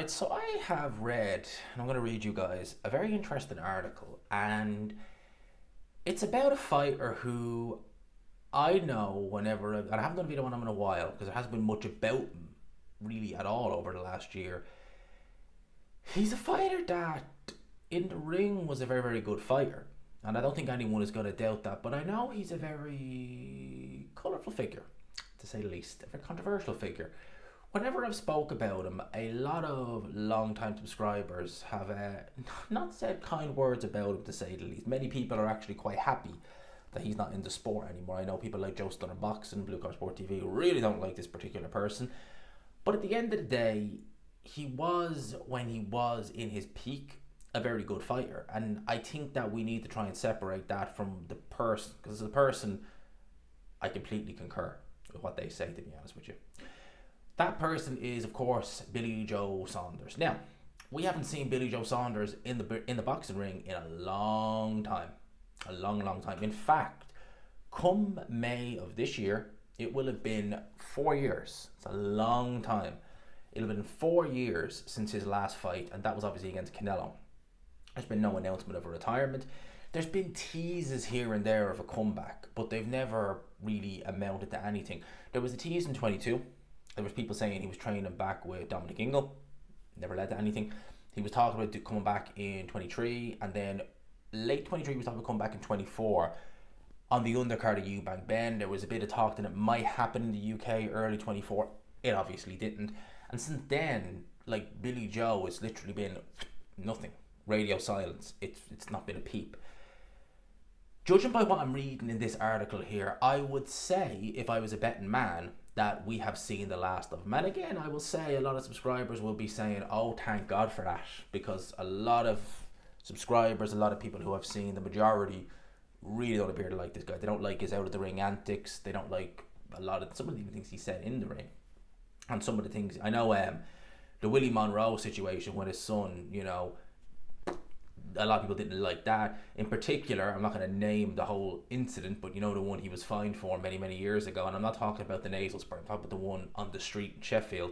Alright, so I have read, and I'm going to read you guys, a very interesting article, and it's about a fighter who I know and I haven't done a video on him in a while because there hasn't been much about him really at all over the last year. He's a fighter that in the ring was a very, very good fighter, and I don't think anyone is going to doubt that, but I know he's a very colourful figure, to say the least, a very controversial figure. Whenever I've spoke about him, a lot of long-time subscribers have not said kind words about him, to say the least. Many people are actually quite happy that he's not in the sport anymore. I know people like Joe Saunders Boxing, Blue Collar Sport TV, who really don't like this particular person. But at the end of the day, he was, when he was in his peak, a very good fighter. And I think that we need to try and separate that from the person, because as a person, I completely concur with what they say, to be honest with you. That person is, of course, Billy Joe Saunders. Now, we haven't seen Billy Joe Saunders in the boxing ring in a long time. A long, long time. In fact, come May of this year, it will have been 4 years. It's a long time. It'll have been 4 years since his last fight, and that was obviously against Canelo. There's been no announcement of a retirement. There's been teases here and there of a comeback, but they've never really amounted to anything. There was a tease in 22. There was people saying he was training back with Dominic Ingle. Never led to anything. He was talking about coming back in 23, and then late 23 he was talking about coming back in 24 on the undercard of Eubank. Then there was a bit of talk that it might happen in the UK early 24. It obviously didn't. And since then, like, Billy Joe, it's literally been nothing. Radio silence. It's not been a peep. Judging by what I'm reading in this article here, I would say, if I was a betting man, that we have seen the last of him. And again, I will say a lot of subscribers will be saying, oh, thank God for that, because a lot of subscribers, a lot of people who I've seen, the majority really don't appear to like this guy. They don't like his out of the ring antics. They don't like some of the things he said in the ring, and some of the things I know. The Willie Monroe situation with his son, a lot of people didn't like that. In particular, I'm not going to name the whole incident, but the one he was fined for many, many years ago. And I'm not talking about the nasal spray. I'm talking about the one on the street in Sheffield.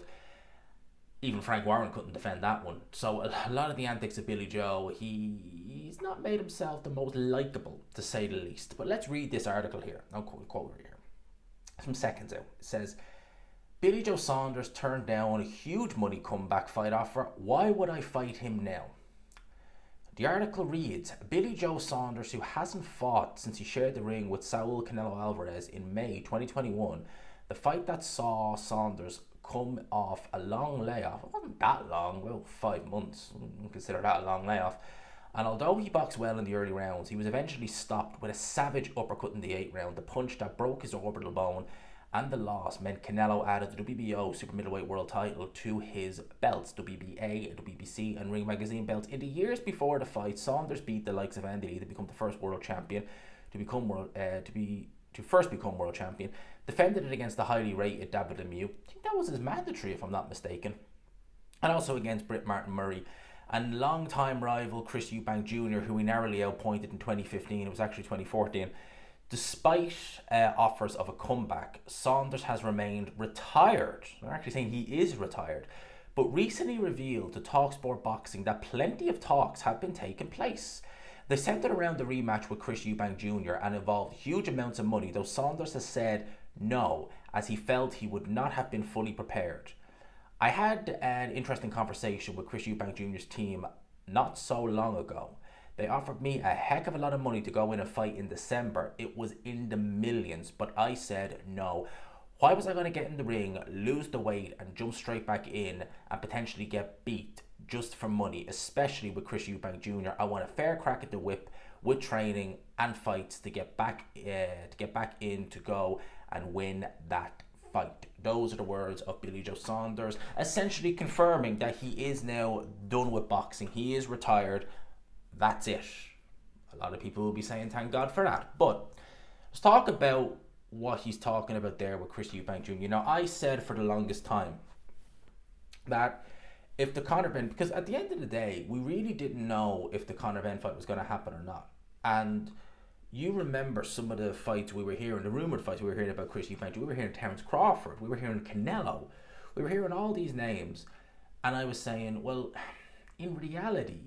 Even Frank Warren couldn't defend that one. So a lot of the antics of Billy Joe, he's not made himself the most likable, to say the least. But let's read this article here. I'll quote it here. It's from Seconds Out. It says, Billy Joe Saunders turned down a huge money comeback fight offer. Why would I fight him now? The article reads, Billy Joe Saunders, who hasn't fought since he shared the ring with Saul Canelo Alvarez in May 2021, the fight that saw Saunders come off a long layoff. It wasn't that long, well, 5 months, consider that a long layoff. And although he boxed well in the early rounds, he was eventually stopped with a savage uppercut in the 8th round, the punch that broke his orbital bone, and the loss meant Canelo added the WBO super middleweight world title to his belts, WBA, WBC, and Ring Magazine belts. In the years before the fight, Saunders beat the likes of Andy Lee to become the first world champion, to first become world champion. Defended it against the highly rated David Lemieux. I think that was his mandatory, if I'm not mistaken, and also against Britt Martin Murray. And long-time rival Chris Eubank Jr., who he narrowly outpointed in 2015. It was actually 2014. Despite offers of a comeback, Saunders has remained retired. They're actually saying he is retired, but recently revealed to TalkSport Boxing that plenty of talks have been taking place. They centered around the rematch with Chris Eubank Jr. and involved huge amounts of money, though Saunders has said no, as he felt he would not have been fully prepared. I had an interesting conversation with Chris Eubank Jr.'s team not so long ago. They offered me a heck of a lot of money to go in and fight in December. It was in the millions, but I said no. Why was I going to get in the ring, lose the weight, and jump straight back in and potentially get beat just for money, especially with Chris Eubank Jr.? I want a fair crack at the whip with training and fights to get back in to go and win that fight. Those are the words of Billy Joe Saunders, essentially confirming that he is now done with boxing. He is retired. That's it. A lot of people will be saying thank God for that. But let's talk about what he's talking about there with Chris Eubank Jr. I said for the longest time that if the Conor Benn, because at the end of the day, we really didn't know if the Conor Benn fight was going to happen or not. And you remember some of the fights we were hearing, the rumoured fights we were hearing about Chris Eubank Jr. We were hearing Terence Crawford. We were hearing Canelo. We were hearing all these names. And I was saying, well, in reality,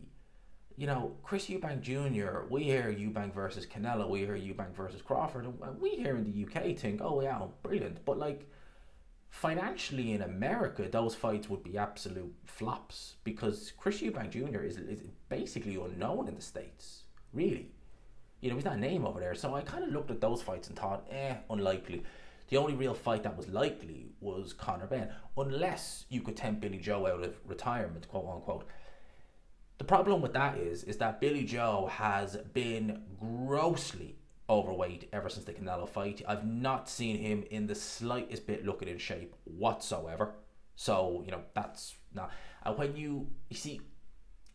Chris Eubank Jr., we hear Eubank versus Canelo, we hear Eubank versus Crawford, and we here in the UK think, oh yeah, brilliant. But like, financially in America, those fights would be absolute flops because Chris Eubank Jr. is basically unknown in the States, really. He's not a name over there. So I kind of looked at those fights and thought, unlikely. The only real fight that was likely was Conor Benn, unless you could tempt Billy Joe out of retirement, quote unquote. The problem with that is that Billy Joe has been grossly overweight ever since the Canelo fight. I've not seen him in the slightest bit looking in shape whatsoever. So, that's not. And when you see,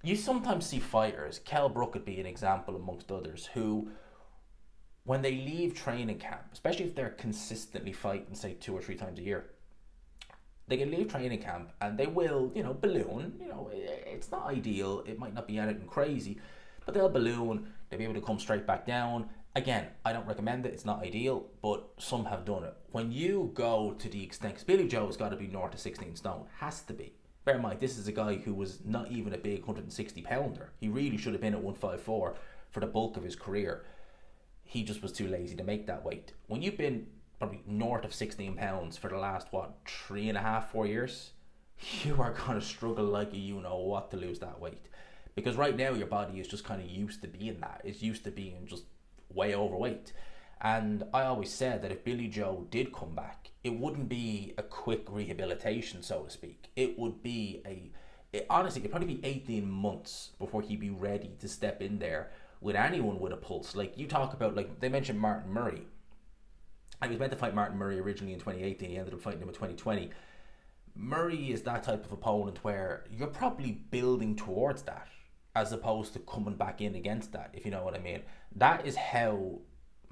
you sometimes see fighters, Kell Brook could be an example amongst others, who, when they leave training camp, especially if they're consistently fighting, say, 2 or 3 times a year, they can leave training camp and they will, balloon. It's not ideal. It might not be anything crazy, but they'll balloon. They'll be able to come straight back down. Again, I don't recommend it. It's not ideal, but some have done it. When you go to the extent, because Billy Joe has got to be north of 16 stone, has to be. Bear in mind, this is a guy who was not even a big 160 pounder. He really should have been at 154 for the bulk of his career. He just was too lazy to make that weight. When you've been probably north of 16 pounds for the last 3.5, 4 years, you are going to struggle like you know what to lose that weight, because right now your body is just kind of used to being that. It's used to being just way overweight. And I always said that if Billy Joe did come back, it wouldn't be a quick rehabilitation, so to speak. It would be honestly, it'd probably be 18 months before he'd be ready to step in there with anyone with a pulse. Like, you talk about, like, they mentioned Martin Murray. I was meant to fight Martin Murray originally in 2018. He ended up fighting him in 2020. Murray is that type of opponent where you're probably building towards that as opposed to coming back in against that, if you know what I mean. That is how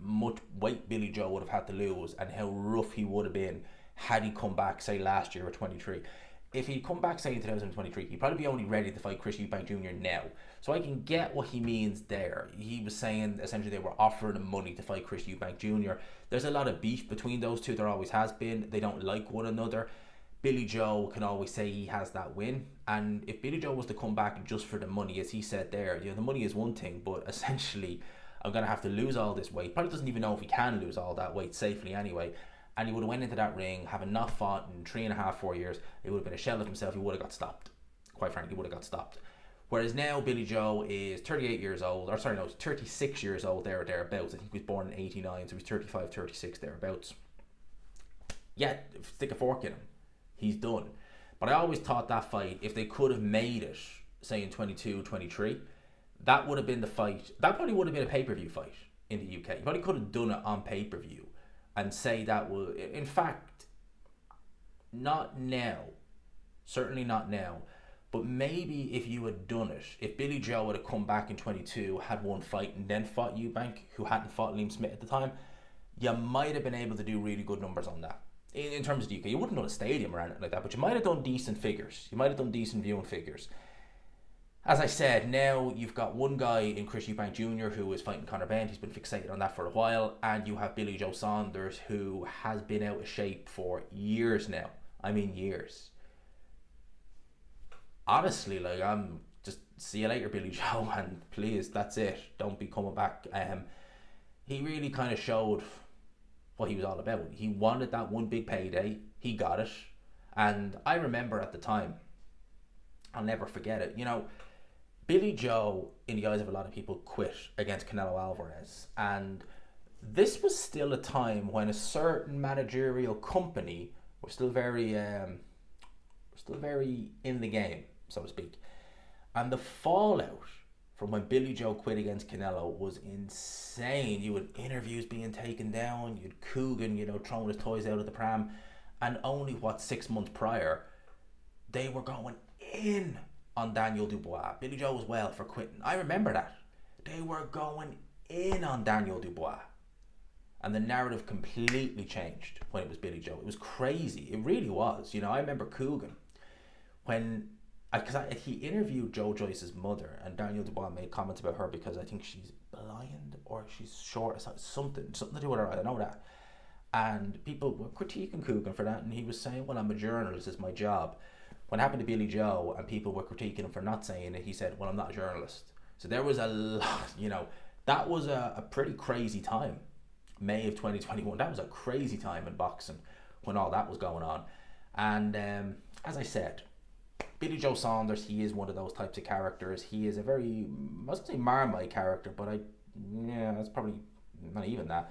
much weight Billy Joe would have had to lose and how rough he would have been had he come back, say, last year or 23. If he'd come back, say, in 2023, he'd probably be only ready to fight Chris Eubank Jr. now. So I can get what he means there. He was saying essentially they were offering him money to fight Chris Eubank Jr. There's a lot of beef between those two. There always has been. They don't like one another. Billy Joe can always say he has that win. And if Billy Joe was to come back just for the money, as he said there, the money is one thing, but essentially I'm going to have to lose all this weight. Probably doesn't even know if he can lose all that weight safely anyway. And he would have went into that ring, having not fought in 3.5, 4 years. It would have been a shell of himself. He would have got stopped. Quite frankly, he would have got stopped. Whereas now Billy Joe is 38 years old, 36 years old there or thereabouts. I think he was born in 89, so he's 35, 36 thereabouts. Yeah, stick a fork in him. He's done. But I always thought that fight, if they could have made it, say in 22, 23, that would have been the fight. That probably would have been a pay-per-view fight in the UK. You probably could have done it on pay-per-view and say that will, in fact, not now. Certainly not now. But maybe if you had done it, if Billy Joe would have come back in 22, had one fight and then fought Eubank, who hadn't fought Liam Smith at the time, you might have been able to do really good numbers on that. In terms of the UK, you wouldn't have done a stadium or anything like that, but you might have done decent figures. You might have done decent viewing figures. As I said, now you've got one guy in Chris Eubank Jr. who is fighting Conor Benn. He's been fixated on that for a while. And you have Billy Joe Saunders, who has been out of shape for years now. I mean, years. Honestly, like, I'm just, see you later, Billy Joe, and please, that's it. Don't be coming back. He really kind of showed what he was all about. He wanted that one big payday. He got it. And I remember at the time, I'll never forget it, Billy Joe, in the eyes of a lot of people, quit against Canelo Alvarez. And this was still a time when a certain managerial company was still very in the game, so to speak. And the fallout from when Billy Joe quit against Canelo was insane. You had interviews being taken down, you had Coogan, throwing his toys out of the pram. And only, 6 months prior, they were going in on Daniel Dubois. Billy Joe was well for quitting. I remember that. They were going in on Daniel Dubois. And the narrative completely changed when it was Billy Joe. It was crazy. It really was. I remember Coogan, because he interviewed Joe Joyce's mother, and Daniel Dubois made comments about her because I think she's blind or she's short, something to do with her. I don't know that. And people were critiquing Coogan for that, and he was saying, well, I'm a journalist, it's my job. when it happened to Billy Joe and people were critiquing him for not saying it, he said, "Well, I'm not a journalist." So there was a lot, that was a pretty crazy time. May of 2021, that was a crazy time in boxing when all that was going on. And as I said, Billy Joe Saunders, he is one of those types of characters. He is a very, I was going to say Marmite character, but that's probably not even that.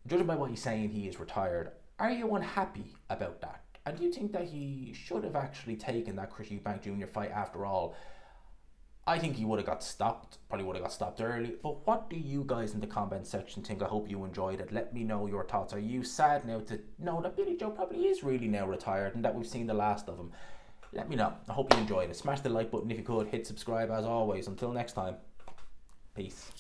Judging by what he's saying, he is retired. Are you unhappy about that? And do you think that he should have actually taken that Chris Eubank Jr. fight after all? I think he would have got stopped, probably would have got stopped early. But what do you guys in the comment section think? I hope you enjoyed it. Let me know your thoughts. Are you sad now to know that Billy Joe probably is really now retired and that we've seen the last of him? Let me know. I hope you enjoyed it. Smash the like button if you could. Hit subscribe as always. Until next time. Peace.